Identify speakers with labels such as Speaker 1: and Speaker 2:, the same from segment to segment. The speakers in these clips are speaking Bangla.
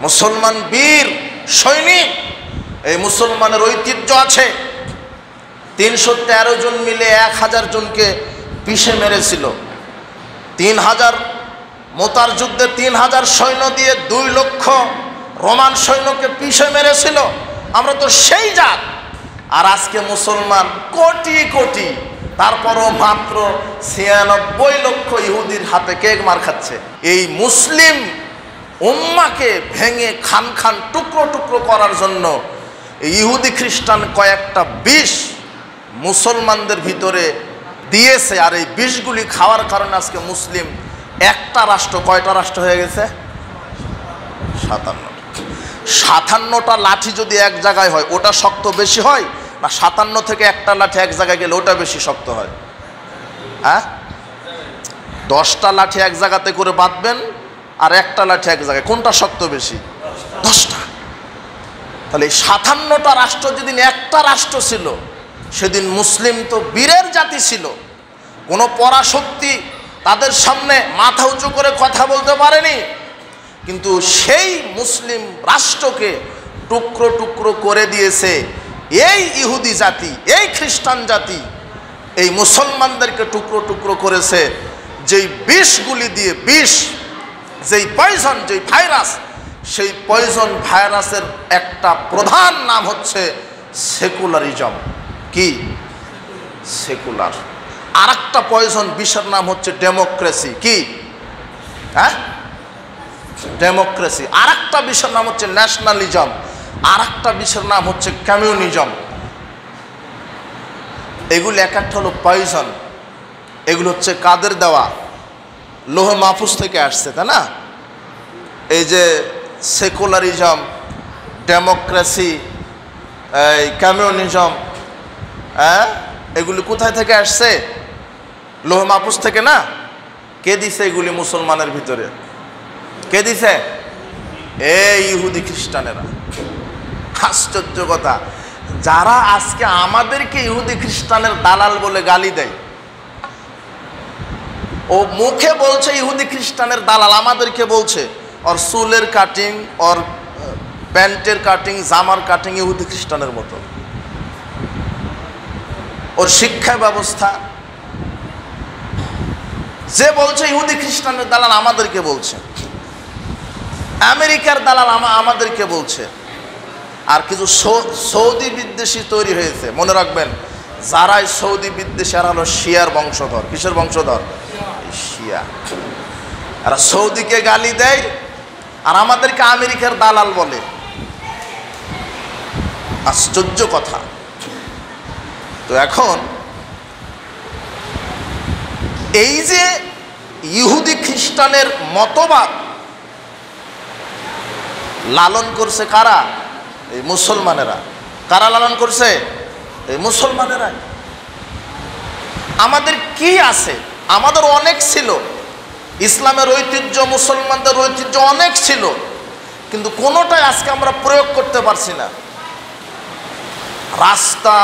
Speaker 1: মুসলমান বীর সৈনিক, এই মুসলমানের ঐতিহ্য আছে। 313 জন মিলে 1000 জনকে পিষে মেরেছিল। 3000 মোতার যুদ্ধে 3000 সৈন্য দিয়ে 2 লক্ষ রোমান সৈন্যকে পিষে মেরেছিল। আমরা তো সেই জাত। আর আজকে মুসলমান কোটি কোটি, তারপরও মাত্র 96 লক্ষ ইহুদির হাতে কেক মার খাচ্ছে। এই মুসলিম উম্মাকে ভেঙে খান খান টুকরো টুকরো করার জন্য ইহুদি খ্রিস্টান কয়েকটা বিষ মুসলমানদের ভিতরে দিয়েছে। আর এই বিষগুলি খাওয়ার কারণে আজকে মুসলিম একটা রাষ্ট্র, কয়টা রাষ্ট্র হয়ে গেছে? 57টা লাঠি যদি এক জায়গায় হয় ওটা শক্ত বেশি হয় না 57 থেকে একটা লাঠি এক জায়গায় গেলে ওটা বেশি শক্ত হয়? হ্যাঁ, 10টা লাঠি এক জায়গাতে করে বাঁধবেন আর একটা লাঠি এক জায়গায়, কোনটা শক্ত বেশি? 10টা। তাহলে 57টা রাষ্ট্র যেদিন একটা রাষ্ট্র ছিল, সেদিন মুসলিম তো বীরের জাতি ছিল। কোনো পরাশক্তি তাদের সামনে মাথা উঁচু করে কথা বলতে পারেনি। কিন্তু সেই মুসলিম রাষ্ট্রকে টুকরো টুকরো করে দিয়েছে এই ইহুদি জাতি, এই খ্রিস্টান জাতি। এই মুসলমানদেরকে টুকরো টুকরো করেছে যেই বিষগুলি দিয়ে, বিষ, যেই পয়জন, যেই ভাইরাস, সেই পয়জন ভাইরাসের একটা প্রধান নাম হচ্ছে সেকুলারিজম। কি? সেকুলার। আর একটা পয়জন বিষের নাম হচ্ছে ডেমোক্রেসি। কি? হ্যাঁ, ডেমোক্রেসি। আর একটা বিষের নাম হচ্ছে ন্যাশনালিজম। আর একটা বিষের নাম হচ্ছে কমিউনিজম। এগুলো এক একটা হলো পয়জন। এগুলো হচ্ছে কাদের দেওয়া? লৌহ মাহফুজ থেকে আসছে, তাই না? এই যে সেকুলারিজম, ডেমোক্রেসি, এই কমিউনিজম, হ্যাঁ, এগুলি কোথায় থেকে আসছে? লৌহ মাহফুজ থেকে না? কে দিছে এগুলি মুসলমানের ভিতরে? কে দিছে? এই ইহুদি খ্রিস্টানেরা। আশ্চর্য কথা, যারা আজকে আমাদেরকে ইহুদি খ্রিস্টানের দালাল বলে গালি দেয়, ও মুখে বলছে ইহুদি খ্রিস্টানের দালাল, আমাদেরকে বলছে ওর চুলের কাটিং, ওর প্যান্টের কাটিং, জামার কাটিং ইহুদি খ্রিস্টানের মতো, ওর শিক্ষা ব্যবস্থা। যে বলছে ইহুদি খ্রিস্টানের দালাল আমাদেরকে বলছে, আমেরিকার দালাল আমাদেরকে বলছে। আর কিছু সৌদি বিদ্বেষী তৈরি হয়েছে, মনে রাখবেন, যারাই সৌদি বিদ্বেষী আর হলো শিয়ার বংশধর। কিসের বংশধর? শিয়া। আর সৌদিকে গালি দেয় আর আমাদেরকে আমেরিকার দালাল বলে। আশ্চর্য কথা। তো এখন এই যে ইহুদি খ্রিস্টানের মতবাদ লালন করছে কারা? এই মুসলমানেরা। কারা লালন করছে? এই মুসলমানেরা। আমাদের কি আছে? আমাদের অনেক ছিল। ইসলামের ঐতিহ্য, মুসলমানদের ঐতিহ্য অনেক ছিল, কিন্তু কোনোটাই আজকে আমরা প্রয়োগ করতে পারছি না। রাস্তা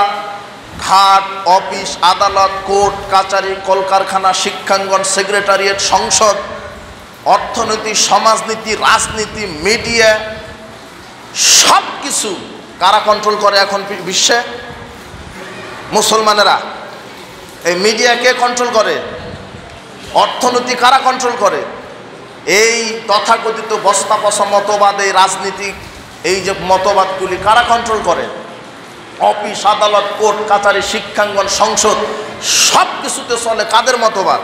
Speaker 1: ঘাট, অফিস, আদালত, কোর্ট কাচারি, কলকারখানা, শিক্ষাঙ্গন, সেক্রেটারিয়েট, সংসদ, অর্থনীতি, সমাজনীতি, রাজনীতি, মিডিয়া, সব কিছু কারা কন্ট্রোল করে এখন বিশ্বে? মুসলমানেরা। এই মিডিয়া কে কন্ট্রোল করে? অর্থনীতি কারা কন্ট্রোল করে? এই তথাকথিত বস্তাপচা মতবাদ, এই রাজনীতিক এই যে মতবাদগুলি কারা কন্ট্রোল করে? অফিস, আদালত, কোর্ট কাচারি, শিক্ষাঙ্গন, সংসদ, সব কিছুতে চলে কাদের মতবাদ?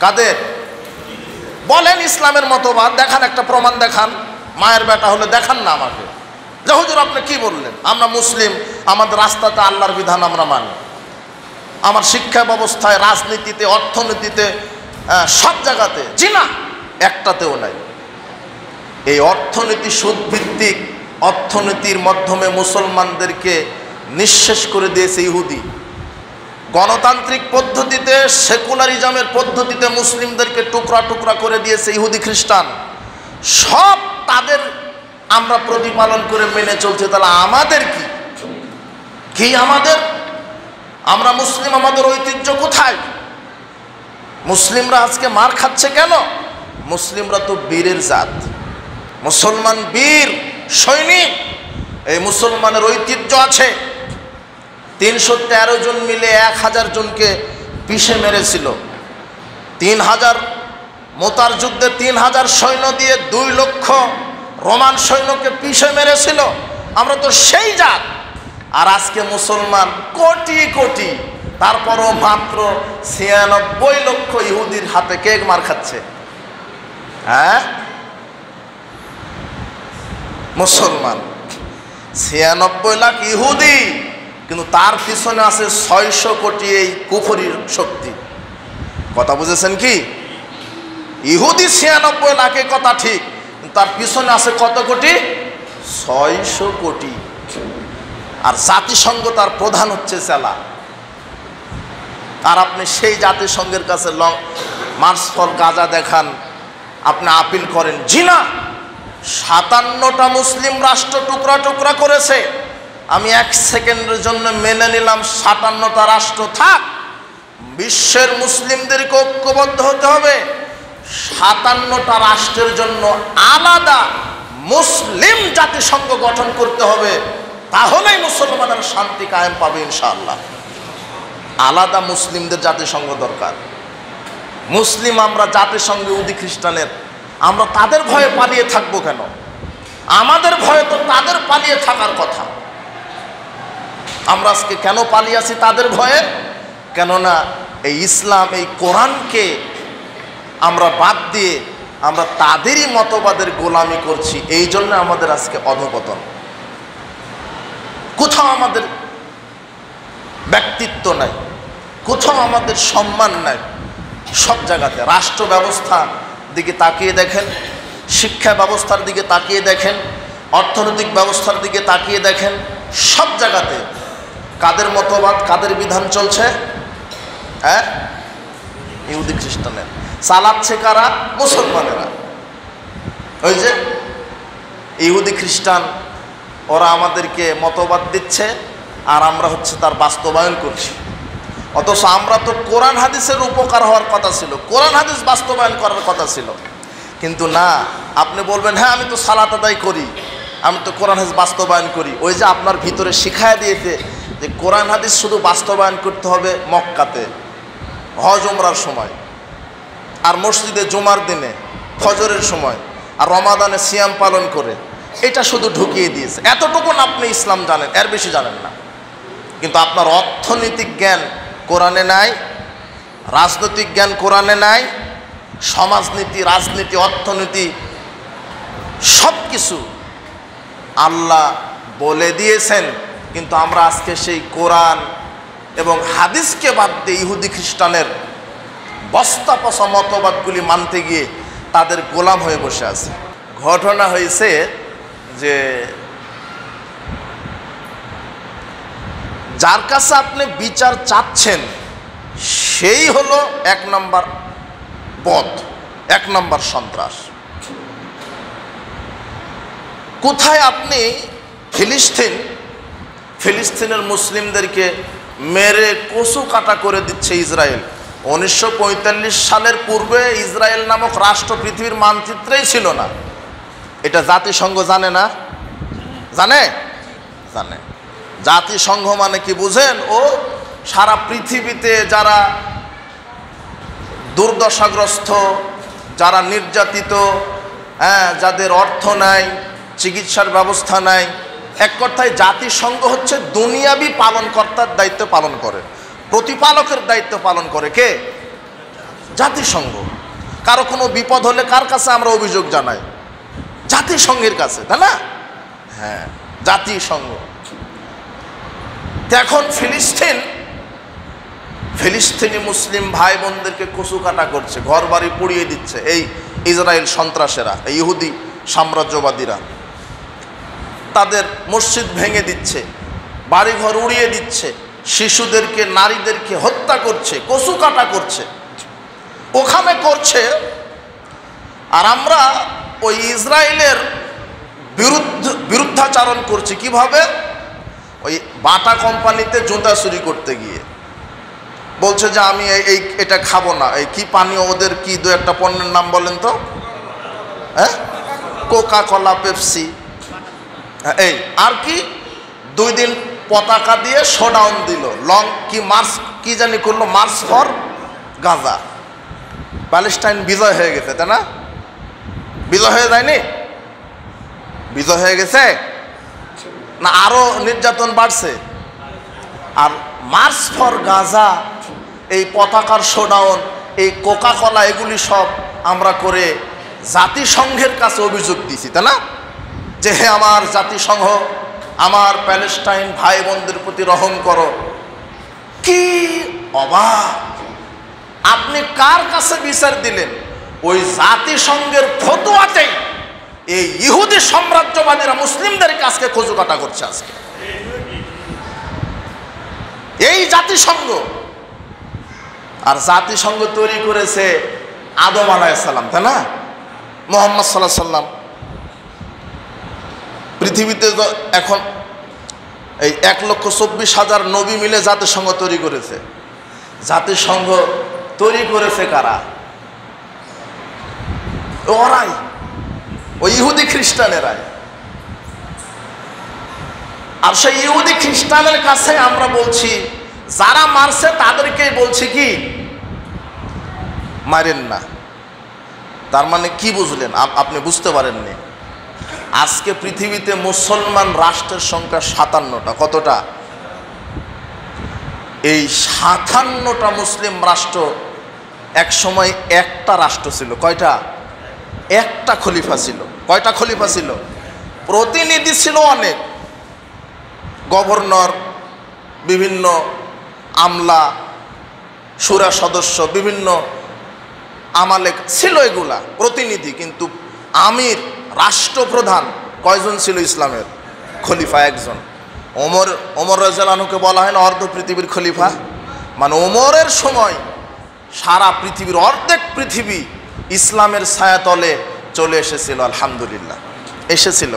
Speaker 1: কাদের? বলেন ইসলামের মতবাদ দেখান, একটা প্রমাণ দেখান। মায়ের বেটা হলে দেখান না আমাকে, যে হুজুর আপনি কি বললেন? আমরা মুসলিম, আমাদের রাস্তাতে আল্লাহর বিধান আমরা মানি, আমার শিক্ষা ব্যবস্থায়, রাজনীতিতে, অর্থনীতিতে, সব জায়গাতে। জি না, একটাতেও নাই। এই অর্থনীতি সুদভিত্তিক অর্থনীতির মাধ্যমে মুসলমানদেরকে নিঃশেষ করে দিয়েছে ইহুদি। গণতান্ত্রিক পদ্ধতিতে, সেকুলারিজমের পদ্ধতিতে মুসলিমদেরকে টুকরা টুকরা করে দিয়েছে ইহুদি খ্রিস্টান। সব তাদের আমরা প্রতিপালন করে মেনে চলছে। তাহলে আমাদের কি? কি আমাদের? আমরা মুসলিম, আমাদের ঐতিহ্য কোথায়? মুসলিমরা আজকে মার খাচ্ছে কেন? মুসলিমরা তো বীরের জাত। মুসলমান বীর সৈনিক, এই মুসলমানের ঐতিহ্য আছে। 313 জন মিলে 1000 জনকে পিষে মেরেছিল। 3000 মোতার যুদ্ধে 3000 সৈন্য দিয়ে 2 লক্ষ রোমান সৈন্যকে পিষে মেরেছিল। আমরা তো সেই জাত। আর আজকে মুসলমান কোটি কোটি, তারপরও মাত্র 96 লক্ষ ইহুদির হাতে কেক মার খাচ্ছে। হ্যাঁ, মুসলমান 96 লাখ ইহুদি, কিন্তু তার পিছনে আছে 600 কোটি এই কুফরির শক্তি। কথা বুঝেছেন কি? ইহুদি 96 লাখের কথা ঠিক, কিন্তু তার পিছনে আছে কত কোটি? 600 কোটি। আর জাতিসংঘ তার প্রধান হচ্ছে চেলা। আর আপনি সেই জাতিসংঘের কাছে মার্চ ফর গাজা দেখান, আপনি আপিল করেন, জি না, 57টা মুসলিম রাষ্ট্র টুকরা টুকরা করেছে। আমি 1 সেকেন্ডের জন্য মেনে নিলাম 57টা রাষ্ট্র থাক, বিশ্বের মুসলিমদেরকে ঐক্যবদ্ধ হতে হবে। 57টা রাষ্ট্রের জন্য আলাদা মুসলিম জাতিসংঘ গঠন করতে হবে, তাহলেই মুসলমানের শান্তি কায়েম পাবে ইনশাআল্লাহ। আলাদা মুসলিমদের জাতিসংঘ দরকার। মুসলিম আমরা জাতিসংঘ ইহুদি খ্রিস্টানের, আমরা তাদের ভয়ে পালিয়ে থাকবো কেন? আমাদের ভয়ে তো তাদের পালিয়ে থাকার কথা। আমরা আজকে কেন পালিয়ে আছি তাদের ভয়ে? কেননা এই ইসলাম, এই কোরআনকে আমরা বাদ দিয়ে আমরা তাদেরই মতবাদের গোলামি করছি। এই জন্য আমাদের আজকে অধঃপতন। কোথাও আমাদের ব্যক্তিত্ব নাই, কোথাও আমাদের সম্মান নাই। সব জায়গাতে রাষ্ট্র ব্যবস্থার দিকে তাকিয়ে দেখেন, শিক্ষা ব্যবস্থার দিকে তাকিয়ে দেখেন, অর্থনৈতিক ব্যবস্থার দিকে তাকিয়ে দেখেন, সব জায়গাতে কাদের মতবাদ, কাদের বিধান চলছে? হ্যাঁ, ইহুদি খ্রিস্টানের। চালাচ্ছে কারা? মুসলমানেরা। ওই যে ইহুদি খ্রিস্টান, ওরা আমাদেরকে মতবাদ দিচ্ছে আর আমরা হচ্ছে তার বাস্তবায়ন করছি। অথচ আমরা তো কোরআন হাদিসের উপকার হওয়ার কথা ছিল, কোরআন হাদিস বাস্তবায়ন করার কথা ছিল। কিন্তু না, আপনি বলবেন হ্যাঁ আমি তো সালাত আদায় করি, আমি তো কোরআন হাদিস বাস্তবায়ন করি। ওই যে আপনার ভিতরে শিখায় দিয়েছে যে কোরআন হাদিস শুধু বাস্তবায়ন করতে হবে মক্কাতে হজ উমরার সময়, আর মসজিদে জুমার দিনে ফজরের সময়, আর রমাদানে সিয়াম পালন করে। এটা শুধু ঢুকিয়ে দিয়েছে। এতটুকু আপনি ইসলাম জানেন, এর বেশি জানেন না। কিন্তু আপনার অর্থনৈতিক জ্ঞান কোরআনে নাই, রাজনৈতিক জ্ঞান কোরআনে নাই, সমাজনীতি, রাজনীতি, অর্থনীতি সব কিছু আল্লাহ বলে দিয়েছেন। কিন্তু আমরা আজকে সেই কোরআন এবং হাদিসকে বাদ দিয়ে ইহুদি খ্রিস্টানের বস্তা পচা মতবাদগুলি মানতে গিয়ে তাদের গোলাম হয়ে বসে আছে। ঘটনা হয়েছে যে যার কাছে আপনি বিচার চাচ্ছেন সেই হলো 1 নম্বর বদ, 1 নম্বর সন্ত্রাস। কোথায় আপনি ফিলিস্তিনের মুসলিমদেরকে মেরে কচু কাটা করে দিচ্ছে ইসরায়েল। 1945 সালের পূর্বে ইসরায়েল নামক রাষ্ট্র পৃথিবীর মানচিত্রেই ছিল না। এটা জাতিসংঘ জানে না? জানে? জানে। জাতিসংঘ মানে কি বুঝেন? ও সারা পৃথিবীতে যারা দুর্দশাগ্রস্ত, যারা নির্যাতিত, যাদের অর্থ নাই, চিকিৎসার ব্যবস্থা নাই, এক কথায় জাতিসংঘ হচ্ছে দুনিয়াবি পালনকর্তার দায়িত্ব পালন করে, প্রতিপালকের দায়িত্ব পালন করে। কে? জাতিসংঘ। কারো কোনো বিপদ হলে কার কাছে আমরা অভিযোগ জানাই? জাতিসংঘের কাছে, তাই না? হ্যাঁ, জাতিসংঘ। এখন ফিলিস্তিনি মুসলিম ভাই বোনদেরকে কচু কাটা করছে, ঘর বাড়ি পুড়িয়ে দিচ্ছে এই ইসরায়েল সন্ত্রাসেরা, এই ইহুদি সাম্রাজ্যবাদীরা। তাদের মসজিদ ভেঙে দিচ্ছে, বাড়িঘর উড়িয়ে দিচ্ছে, শিশুদেরকে, নারীদেরকে হত্যা করছে, কচু কাটা করছে, ওখানে করছে। আর আমরা ওই ইসরায়েলের বিরুদ্ধাচারণ করছি। কিভাবে? ওই বাটা কোম্পানিতে জুতা চুরি করতে গিয়ে বলছে যে আমি এটা খাবো না। এই কি পানীয়, ওদের কি 2-1টা পণ্যের নাম বলেন তো? হ্যাঁ, কোকা কোলা, পেপসি, এই আর কি 2 দিন পতাকা দিয়ে শোডাউন দিল, লং কি মার্চ কি জানি করলো, মার্চ ফর গাজা। প্যালেস্টাইন বিজয় হয়ে গেছে, তাই না? বিজয় হয়ে যায়নি? বিজয় হয়ে গেছে না আরো নির্যাতন বাড়ছে? আর মার্চ ফর গাজা, এই পতাকার শোডাউন, এই কোকা কোলা, এগুলি সব আমরা করে জাতিসংঘের কাছে অভিযোগ দিছি, তাই না? যে হে আমার জাতিসংঘ, আমার প্যালেস্টাইন ভাই বোনদের প্রতি রহম করো। কি অবাক! আপনি কার কাছে বিচার দিলেন? ওই জাতিসংঘের ফতোয়াতেই এই ইহুদি সাম্রাজ্যবাদীরা মুসলিমদেরকে আজকে খোঁজকাটা করছে। আজকে এই জাতিসংঘ, আর জাতিসংঘ তৈরি করেছে আদম আলাইহিস সালাম, তাই না? মুহাম্মদ সাল্লাল্লাহু আলাইহি সাল্লাম। পৃথিবীতে এখন এই 1,24,000 নবী মিলে জাতিসংঘ তৈরি করেছে। জাতিসংঘ তৈরি করেছে কারা? ওরাই, ওই ইহুদি খ্রিস্টানেরাই। আর সেই ইহুদি খ্রিস্টানের কাছে আমরা বলছি, যারা মারছে তাদেরকেই বলছি কি মারেন না। তার মানে কি বুঝলেন? আপনি বুঝতে পারেননি। আজকে পৃথিবীতে মুসলমান রাষ্ট্রের সংখ্যা 57টা। কতটা? এই 57টা মুসলিম রাষ্ট্র এক সময় একটা রাষ্ট্র ছিল। কয়টা? একটা খলিফা ছিল। কয়টা খলিফা ছিল? প্রতিনিধি ছিল অনেক, গভর্নর, বিভিন্ন আমলা, শুরা সদস্য, বিভিন্ন আমালেক ছিল, এগুলা প্রতিনিধি। কিন্তু আমির, রাষ্ট্রপ্রধান কয়জন ছিল ইসলামের? খলিফা একজন। ওমর রাদিয়াল্লাহু আনহুকে বলা হয় না অর্ধ পৃথিবীর খলিফা? মানে ওমরের সময় সারা পৃথিবীর অর্ধেক পৃথিবী ইসলামের ছায়াতলে চলে এসেছিল। আলহামদুলিল্লাহ, এসেছিল।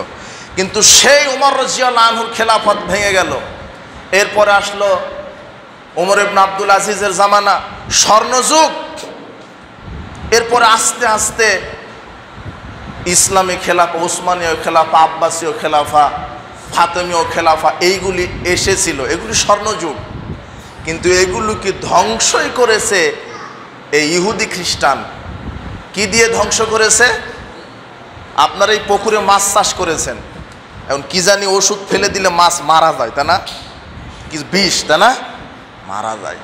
Speaker 1: কিন্তু সেই ওমর রাদিয়াল্লাহু আনহুর খেলাফত ভেঙে গেল। এরপরে আসলো ওমর ইবনে আব্দুল আজিজের জামানা, স্বর্ণযুগ। এরপরে আস্তে আস্তে ইসলামী খেলাফা, ওসমানীয় খেলাফা, আব্বাসীয় খেলাফা, ফাতেমীয় খেলাফা, এইগুলি এসেছিল। এগুলি স্বর্ণযুগ। কিন্তু এগুলোকে ধ্বংসই করেছে এই ইহুদি খ্রিস্টান। কি দিয়ে ধ্বংস করেছে? আপনারা এই পুকুরে মাছ চাষ করেছেন, এখন কি জানি ওষুধ ফেলে দিলে মাছ মারা যায়, তাই না? কি বিষ, তাই না? মারা যায়।